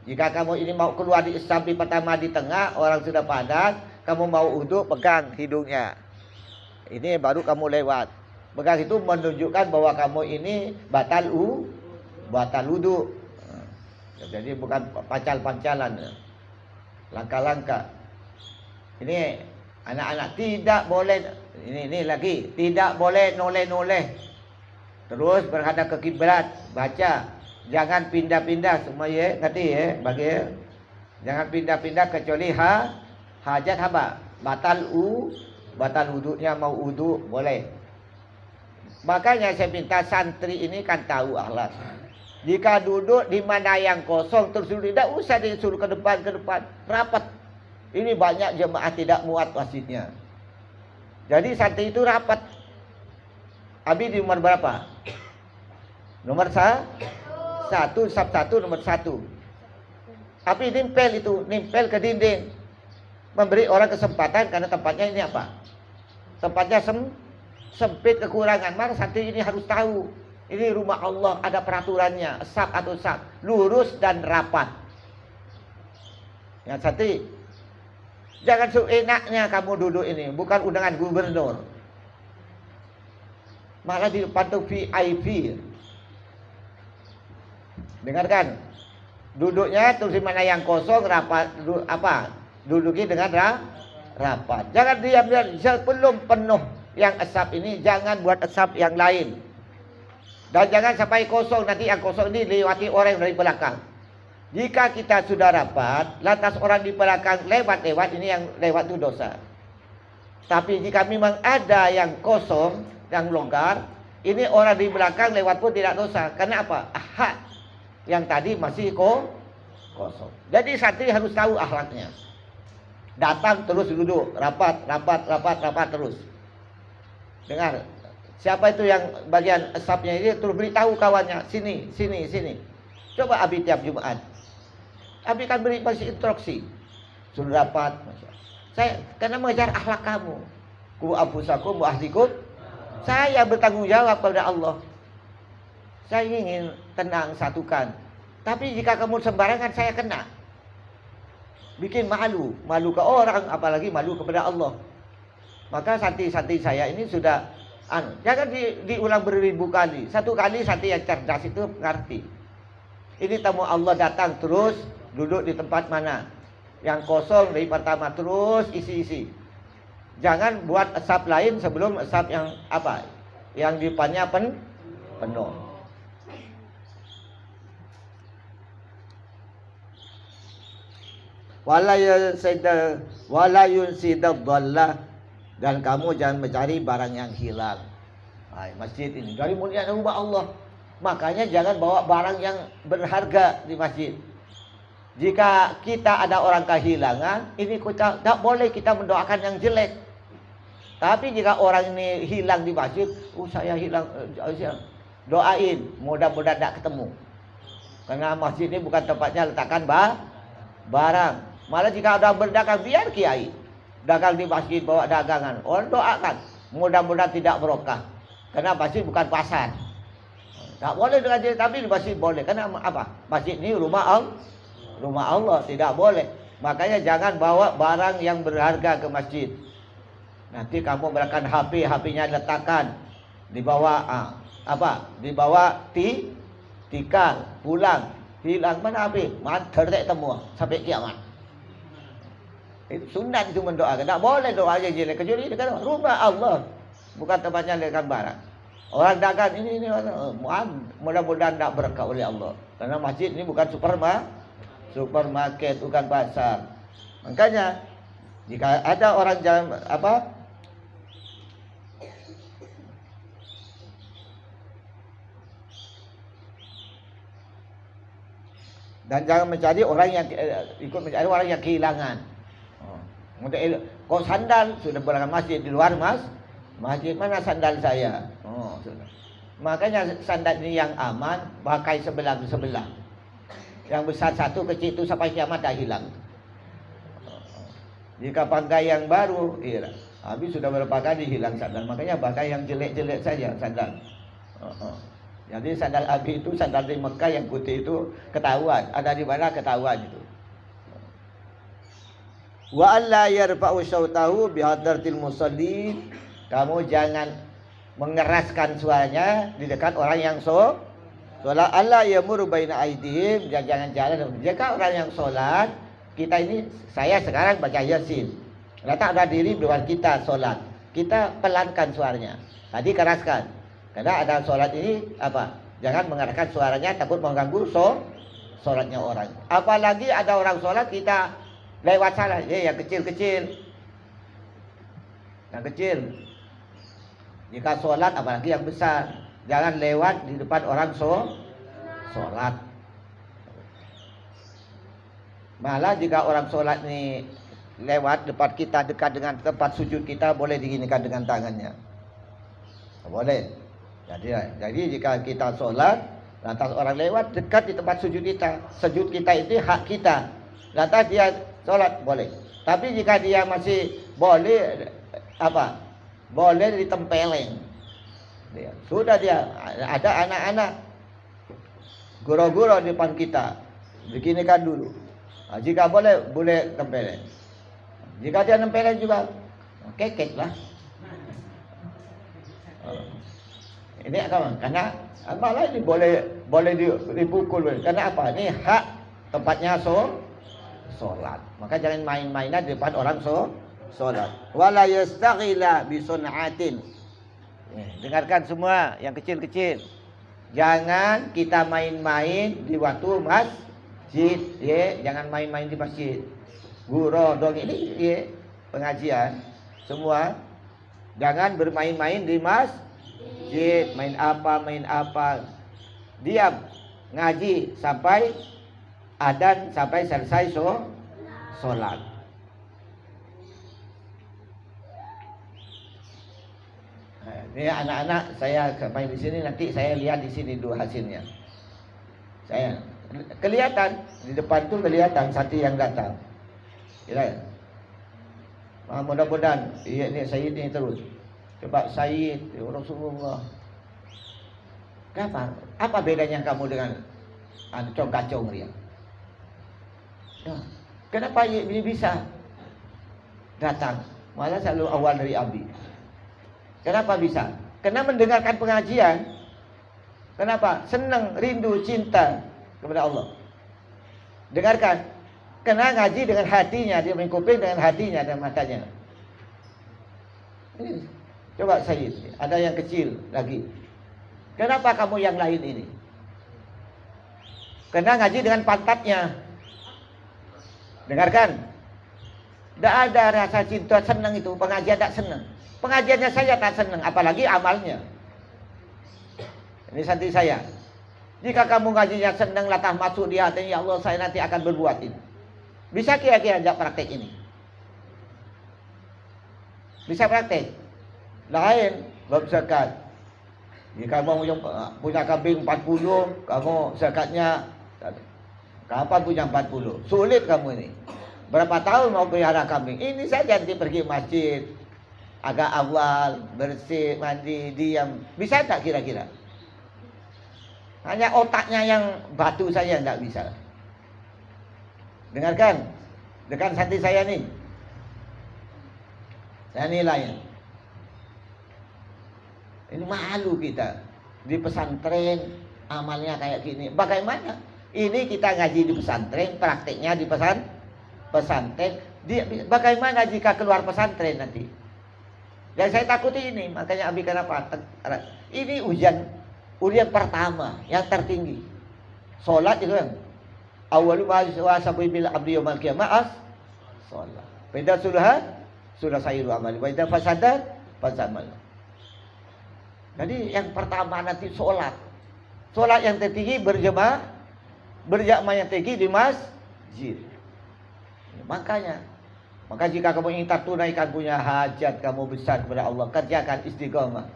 Jika kamu ini mau keluar di samping pertama di tengah, orang sudah padat, kamu mau wudu, pegang hidungnya. Ini baru kamu lewat. Pegang itu menunjukkan bahwa kamu ini batal wudu. Jadi bukan pancal-pancalan. Langkah-langkah. Ini anak-anak tidak boleh, ini lagi, tidak boleh noleh-noleh. Terus berhadap ke kiblat, baca. Jangan pindah-pindah semua ya, ngerti ya, bagi ya. Jangan pindah-pindah kecuali hajat apa? Batal wudunya, mau wudu boleh. Makanya saya minta santri ini kan tahu akhlak. Jika duduk di mana yang kosong terus duduk, tidak usah disuruh ke depan, rapat. Ini banyak jemaah tidak muat masjidnya. Jadi santri itu rapat. Abi di nomor berapa? Nomor 1, saf 1 nomor 1. Abi nimpel ke dinding. Memberi orang kesempatan karena tempatnya ini apa? Tempatnya sempit, kekurangan. Maka santri ini harus tahu. Ini rumah Allah, ada peraturannya. Saf atau saf, lurus dan rapat. Yang santri, jangan seenaknya kamu duduk ini, bukan undangan gubernur. Malah di depan tuh VIP. Dengarkan. Duduknya terus di mana yang kosong rapat duduki dengan rapat. Jangan diam-diam sebelum penuh yang asap ini, jangan buat asap yang lain. Dan jangan sampai kosong, nanti yang kosong ini lewati orang dari belakang. Jika kita sudah rapat, lantas orang di belakang lewat-lewat, ini yang lewat itu dosa. Tapi jika memang ada yang kosong, yang longgar, ini orang di belakang lewat pun tidak dosa. Karena apa? Hak yang tadi masih kosong. Jadi santri harus tahu akhlaknya. Datang terus duduk, rapat terus. Dengar, siapa itu yang bagian asapnya ini terus beritahu kawannya, sini. Coba Abi tiap Jumat. Abi kan beri masih instruksi. Sudah rapat, saya karena mengajar akhlak kamu. Ku abusakum wa ahlikum. Saya bertanggung jawab kepada Allah. Saya ingin tenang, satukan. Tapi jika kamu sembarangan, saya kena. Bikin malu ke orang, apalagi malu kepada Allah. Maka santri-santri saya ini sudah jangan diulang beribu kali. Satu kali santri yang cerdas itu ngerti. Ini tamu Allah datang terus duduk di tempat mana yang kosong dari pertama terus isi. Jangan buat asap lain sebelum asap yang yang di depannya penuh. Wala yunsidad dhallah, dan kamu jangan mencari barang yang hilang. Masjid ini dari mulia rumah Allah. Makanya jangan bawa barang yang berharga di masjid. Jika kita ada orang kehilangan, ini kita tidak boleh kita mendoakan yang jelek. Tapi jika orang ini hilang di masjid, saya hilang, doain, mudah-mudahan tidak ketemu. Karena masjid ini bukan tempatnya letakkan barang. Malah jika ada berdagang, biar kiai dagang di masjid, bawa dagangan, orang doakan, mudah-mudahan tidak berkah. Karena masjid bukan pasar. Tak boleh dengan jelek, tapi di masjid boleh. Karena apa? Masjid ini rumah Allah, tidak boleh. Makanya jangan bawa barang yang berharga ke masjid. Nanti kamu berikan HP-nya letakkan di bawah di bawah tikar, pulang, hilang mana HP? Tertek temu sampai kiamat. Itu sunat itu mendoakan. Tak boleh doa aja jelek, kecuali dekat rumah Allah, bukan tempatnya letakkan barang. Orang dagang ini mudah-mudahan tak berkah oleh Allah. Karena masjid ini bukan supermarket, bukan pasar. Makanya jika ada orang jangan dan jangan mencari orang yang ikut mencari orang yang kehilangan. Kok sandal sudah belakang masjid, di luar masjid mana sandal saya? Sudah. Makanya sandal ini yang aman, pakai sebelah. Yang besar satu, kecil itu sampai kiamat dah hilang. Jika pakai yang baru, habis sudah berapa kali hilang sandal. Makanya pakai yang jelek-jelek saja sandal. Jadi sandal Abi itu sandal di Mekah yang putih itu ketahuan. Ada di mana ketahuan itu. Wa alla yarfa'u syautahu bihadratil musallin. Kamu jangan mengeraskan suaranya di dekat orang yang sholat. Allah yamuru baina aidihim, jangan jalan. Jika orang yang sholat, kita ini, saya sekarang baca Yasin, letak ada diri depan kita sholat, kita pelankan suaranya. Tadi keraskan, karena ada sholat ini jangan mengeraskan suaranya, takut mengganggu sholatnya orang. Apalagi ada orang sholat kita lewat salah, yang kecil-kecil. Jika sholat, apalagi yang besar, jangan lewat di depan orang sholat. Malah jika orang sholat ini lewat depan kita, dekat dengan tempat sujud kita, boleh diginikan dengan tangannya. Boleh. Jadi jika kita sholat, lantas orang lewat dekat di tempat sujud kita itu hak kita. Lantas dia sholat, boleh. Tapi jika dia masih boleh boleh ditempeleng. Sudah dia ada anak-anak guru-guru di depan kita, beginikan dulu. Jika boleh tempeleng. Jika dia nempeleng juga, kekek lah. Ini kawan, karena malah ini boleh dipukul. Karena apa? Ini hak tempatnya sholat. Maka jangan main-mainan di depan orang sholat. Wala yastaghila bi sun'atin. Dengarkan semua yang kecil-kecil. Jangan kita main-main di waktu masjid, ya. Jangan main-main di masjid. Guru dong ini, ya. Pengajian semua. Jangan bermain-main di masjid. Main apa. Diam, ngaji sampai adzan, sampai selesai sholat. Ini anak-anak saya main di sini, nanti saya lihat di sini dua hasilnya. Saya kelihatan di depan tuh kelihatan satu yang datang. Ya. Mudah-mudahan iya ini Sayyid ini terus. Coba Sayyid Rasulullah. Apa bedanya kamu dengan kacau dia? Ya. Kenapa ini bisa datang? Malah selalu awal dari Abi. Kenapa bisa? Karena mendengarkan pengajian. Kenapa? Senang, rindu, cinta kepada Allah. Dengarkan. Karena ngaji dengan hatinya, dia main kuping dengan hatinya dan matanya. Ini. Coba saya, ada yang kecil lagi. Kenapa kamu yang lain ini? Karena ngaji dengan pantatnya. Dengarkan. Tidak ada rasa cinta senang itu, pengajian tak senang. Pengajiannya saya tak senang, apalagi amalnya. Ini santri saya. Jika kamu ngajinya senang, latah masuk di hati, ya Allah saya nanti akan berbuat ini. Bisa kira-kira ajak praktek ini? Bisa praktek? Lain, bab zakat. Jika kamu punya kambing 40, kamu zakatnya kapan punya 40? Sulit kamu ini. Berapa tahun mau pelihara kambing? Ini saja nanti pergi masjid. Agak awal, bersih, mandi, diam. Bisa tak kira-kira? Hanya otaknya yang batu saja tidak bisa. Dengarkan. Dekat hati saya nih. Saya nilai. Ini malu kita. Di pesantren, amalnya kayak gini. Bagaimana? Ini kita ngaji di pesantren, prakteknya di pesantren. Bagaimana jika keluar pesantren nanti? Dan saya takuti ini, makanya Abi kenapa? Ini ujian pertama yang tertinggi. Salat itu kan. Awalu ma yusabu bil abdi yaumil qiyamah salat. Beda sudah sayyidu amali. Beda fasadat fasamal. Jadi yang pertama nanti salat. Salat yang tertinggi berjamaah yang tinggi di masjid. Maka jika kamu ingin tunaikan punya hajat kamu besar kepada Allah, kerjakan istiqomah.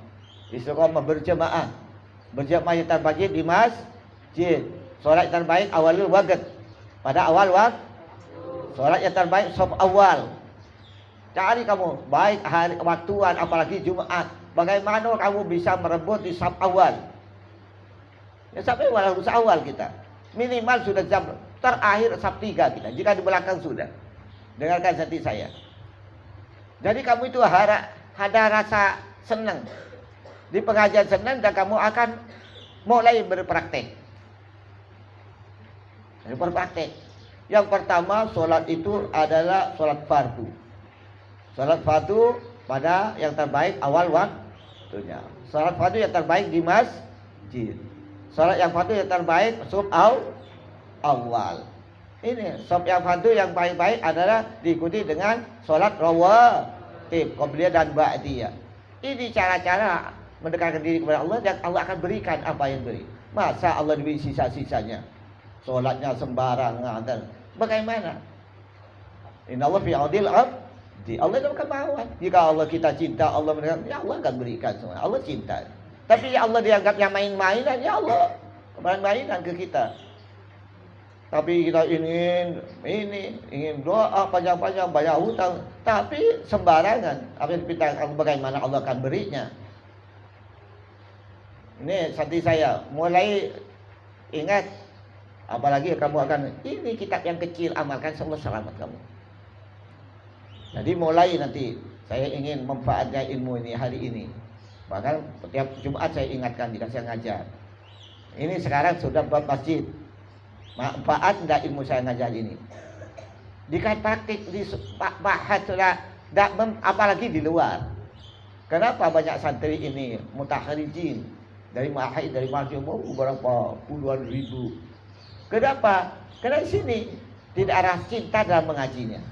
Istiqomah berjamaah yang terbaik di masjid. Salat yang terbaik awalul waqt. Pada awal waktu. Salat yang terbaik saf awal. Cari kamu baik hari waktuan apalagi Jumat. Bagaimana kamu bisa merebut di saf awal? Ya sampai walau awal kita. Minimal sudah jam terakhir saf 3 kita. Jika di belakang sudah. Dengarkan hati saya. Jadi kamu itu ada rasa senang. Di pengajian senang dan kamu akan mulai berpraktek. Yang pertama, sholat itu adalah sholat fardu. Sholat fardu pada yang terbaik awal waktunya. Sholat fardu yang terbaik di masjid. Sholat yang fardu yang terbaik sub awal. Ini sob yang fardu yang baik-baik adalah diikuti dengan sholat rawatib, qabliyah dan ba'diyah. Ini cara-cara mendekatkan diri kepada Allah dan Allah akan berikan apa yang beri. Masa Allah diberi sisa-sisanya? Sholatnya sembarangan dan bagaimana? Innallaha fi audil abdi. Allah dalam kemauan. Jika Allah kita cinta, Allah mendengar, ya Allah akan berikan semua. Allah cinta. Tapi ya Allah dianggapnya main-mainan, ya Allah main-mainan ke kita. Tapi kita ingin doa panjang-panjang, banyak hutang, tapi sembarangan. Apa yang kita bagaimana Allah akan berinya? Ini santri saya mulai ingat, apalagi kamu akan ini kitab yang kecil amalkan, Allah selamat kamu. Jadi mulai nanti saya ingin memanfaatkan ilmu ini hari ini. Bahkan setiap Jumat saya ingatkan jika saya ngajar. Ini sekarang sudah bab masjid. Manfaat tidak ilmu saya ngajar ini. Jika praktik di bahas sudah tidak, apalagi di luar. Kenapa banyak santri ini mutakharijin dari mahai, dari masjid berapa puluhan ribu? Kenapa? Karena di sini tidak ada cinta dalam mengajinya.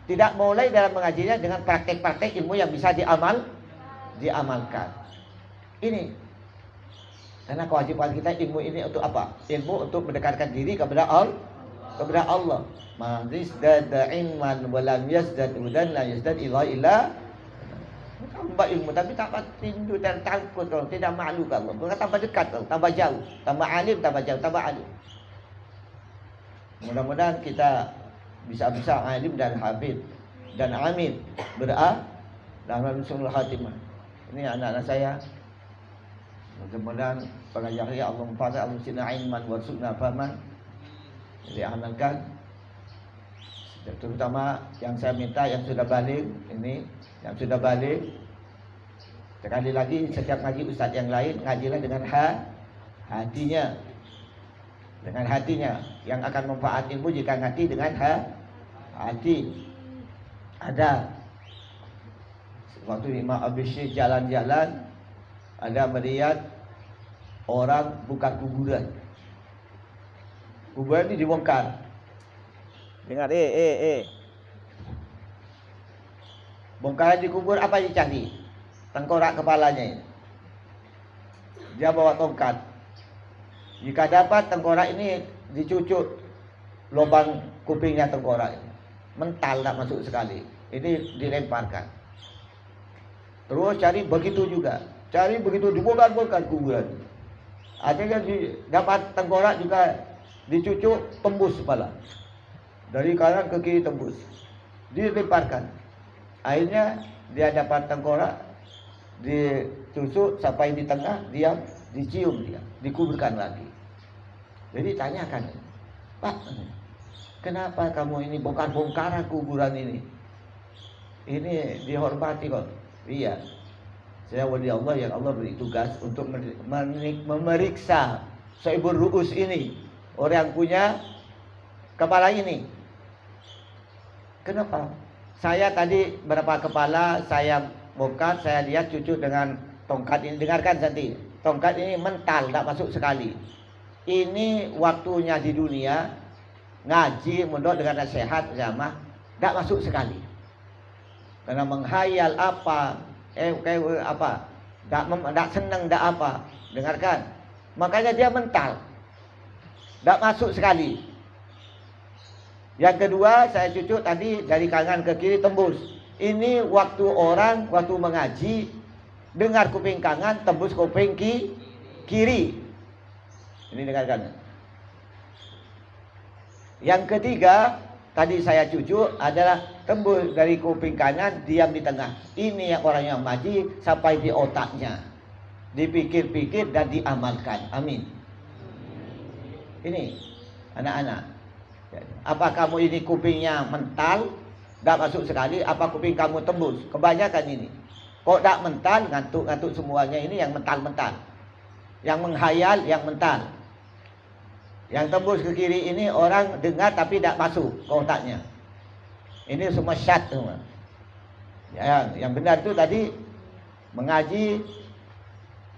Tidak mulai dalam mengajinya dengan praktek-praktek ilmu yang bisa diamalkan. Ini karena kewajiban kita ilmu ini untuk apa? Ilmu untuk mendekatkan diri kepada Allah. Man yazdada ilman wa lam yazdad hudan la yazdad illa tambah ilmu tapi tak tindu dan takut kalau tidak malu kalau bukan tambah dekat kalau tambah jauh, tambah alim tambah jauh, tambah alim. Mudah-mudahan kita bisa alim dan hafid dan amin dalam husnul khatimah. Ini anak-anak saya. Mudah-mudahan pengajarnya Allah memfa'al al-musina ilman warzuqna fahman. Jadi amalkan. Terutama yang saya minta yang sudah balik ini, yang sudah balik. Sekali lagi setiap ngaji ustaz yang lain ngajilah dengan hatinya. Dengan hatinya yang akan manfaat ilmu jika ngaji dengan hati. Ada waktu Imam Abi Syekh jalan-jalan ada melihat orang buka kuburan. Kuburan ini dibongkar. Dengar, bongkaran di kubur apa dicari? Tengkorak kepalanya ini. Dia bawa tongkat. Jika dapat tengkorak ini dicucuk lubang kupingnya tengkorak ini. Mental tak masuk sekali. Ini dilemparkan. Terus cari begitu juga. Cari begitu dibongkar-bongkar kuburan. Akhirnya dapat tengkorak juga dicucuk tembus kepala. Dari kanan ke kiri tembus. Dilemparkan. Akhirnya dia dapat tengkorak ditusuk sampai di tengah, dia dicium dia, dikuburkan lagi. Jadi tanyakan, Pak, kenapa kamu ini bongkar-bongkaran kuburan ini? Ini dihormati kok. Iya. Saya wali Allah yang Allah beri tugas untuk memeriksa Saibul Ru'us ini, orang yang punya kepala ini. Kenapa? Saya tadi berapa kepala saya bongkar, saya lihat cucu dengan tongkat ini. Dengarkan nanti, tongkat ini mental, tak masuk sekali. Ini waktunya di dunia ngaji, mondok dengan nasihat sama, tak masuk sekali. Karena menghayal apa, tak senang, tak apa. Dengarkan, makanya dia mental, tak masuk sekali. Yang kedua, saya cucuk tadi dari kanan ke kiri tembus. Ini waktu orang, waktu mengaji, dengar kuping kanan, tembus kuping kiri. Ini dengarkan. Yang ketiga, tadi saya cucuk adalah tembus dari kuping kanan, diam di tengah. Ini yang orang yang ngaji sampai di otaknya. Dipikir-pikir dan diamalkan. Amin. Ini, anak-anak. Apa kamu ini kupingnya mental, tak masuk sekali, apa kuping kamu tembus? Kebanyakan ini. Kok tak mental, ngantuk-ngantuk semuanya ini yang mental-mental. Yang menghayal, yang mental. Yang tembus ke kiri ini orang dengar tapi tak masuk ke otaknya. Ini semua syat semua. Yang benar itu tadi mengaji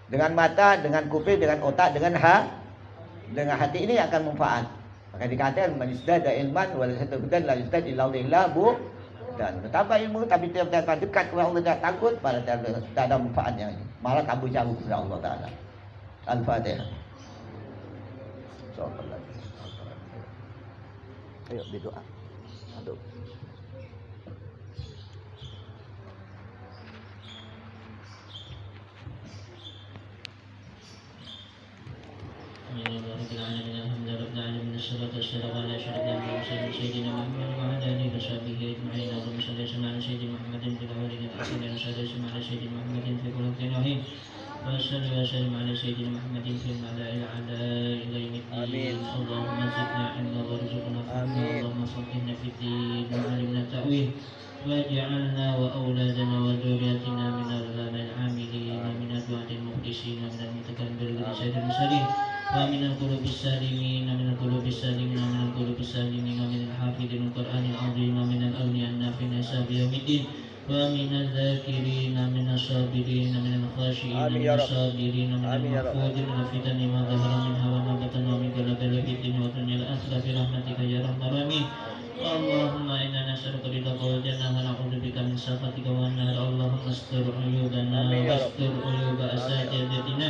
dengan mata, dengan kuping, dengan otak, dengan hati ini akan manfaat. Maka dikatakan man izdada ilman wa laysa hudan la yazdad illa illahu dan bertambah ilmu tapi tidak dekat kepada Allah, tidak takut, pada tidak ada manfaatnya, malah kamu jauh kepada Allah Taala. Al-Fatihah. Ayo berdoa. Aduh. سيدنا محمد وعلى آله وصحبه أجمعين. اللهم صل وسلم على سيدنا محمد في الأولين والآخرين وسلم على سيدنا محمد في كل وقت وحين وصل وسلم على سيدنا محمد في الملأ الأعلى إلى يوم الدين. اللهم زدنا علما وارزقنا فهما. اللهم فقهنا في الدين وعلمنا التأويل واجعلنا وأولادنا وذرياتنا من العلماء العاملين الفائزين ومن المتكبرين سيد المرسلين ومن القلوب السالمين ومن القلوب السالمين ومن القلوب السالمين ومن الحافظين القرآن العظيم ومن الأغنياء النافعين حساب يوم الدين ومن الذاكرين من الصابرين من الخاشعين من الصابرين من المحفوظين من الفتن ما ظهر منها وما بطن ومن كل بلاء في الدين والدنيا الآخرة برحمتك يا أرحم الراحمين اللهم إنا نسألك رضاك والجنة ونعوذ بك من سخطك والنار اللهم استر عيوبنا واستر عيوب أساتذتنا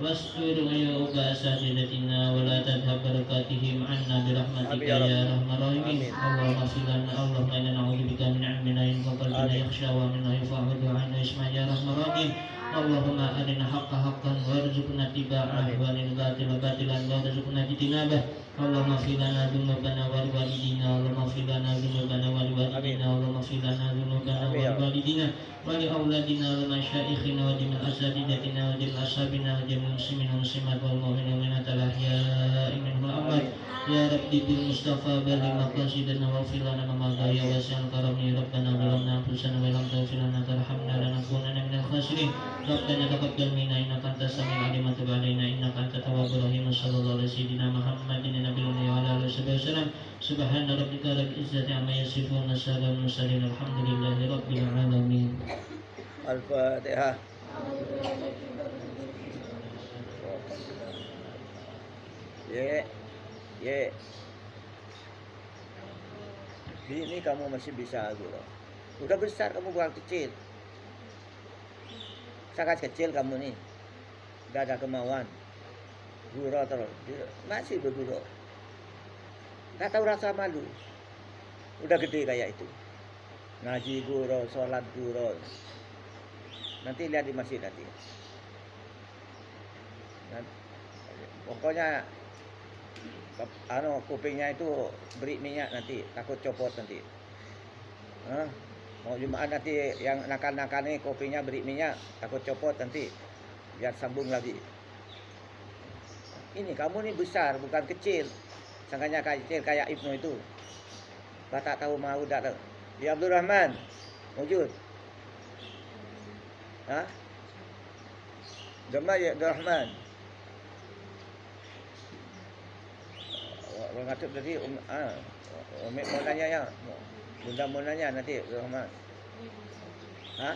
واستر عيوب أساتذتنا ولا تذهب بركاتهم عنا برحمتك يا أرحم الراحمين اللهم اغفر لنا اللهم إنا نعوذ بك من علم لا ينفع وقلب يخشى ومن لا يفعل عنه اسمع يا أرحم الراحمين اللهم أرنا حق حقا وارزقنا اتباعه وارنا الباطل باطلا وارزقنا اجتنابه اللهم اغفر لنا ذنوبنا ولوالدينا اللهم اغفر لنا ذنوبنا ولوالدينا اللهم اغفر لنا ذنوبنا ولوالدينا ولأولادنا ولمشايخنا ولمن أساتذتنا ولمن أصحابنا ولمن المسلمين والمسلمات والمؤمنين والمؤمنات الأحياء منهم والأموات يا ربي بالمصطفى بلغ مقاصدنا واغفر لنا ما مضى يا واسع الكرم يا ربنا ظلمنا أنفسنا وإن لم تغفر لنا ترحمنا لنكونن من الخاسرين ربنا تقبل منا إنك أنت السميع العليم وتب علينا إنك أنت التواب الرحيم صلى الله على سيدنا محمد النبي وعلى آله وصحبه وسلم سبحان ربك رب العزة عما يصفون وسلام على المرسلين الحمد لله رب العالمين. Al-Fatihah. Ye. Ini kamu masih bisa guru. Udah besar kamu bukan kecil. Sangat kecil kamu nih. Gak ada kemauan. Guru terus. Masih berguru. Gak tahu rasa malu. Udah gede kayak itu. Ngaji guru, sholat guru. Nanti lihat di masjid nanti. Pokoknya kupingnya itu beri minyak nanti, takut copot nanti. Mau Jumat nanti yang nakan-nakan nih kupingnya beri minyak, takut copot nanti. Biar sambung lagi. Ini kamu nih besar, bukan kecil. Sangkanya kecil kayak Ibnu itu. Batak tahu mau datang. Ya Abdul Rahman, wujud. Hah? Jemaah ya Abdul Rahman. Orang ngatur tadi Umi mau nanya ya. Bunda mau nanya nanti Abdul Rahman. Hah?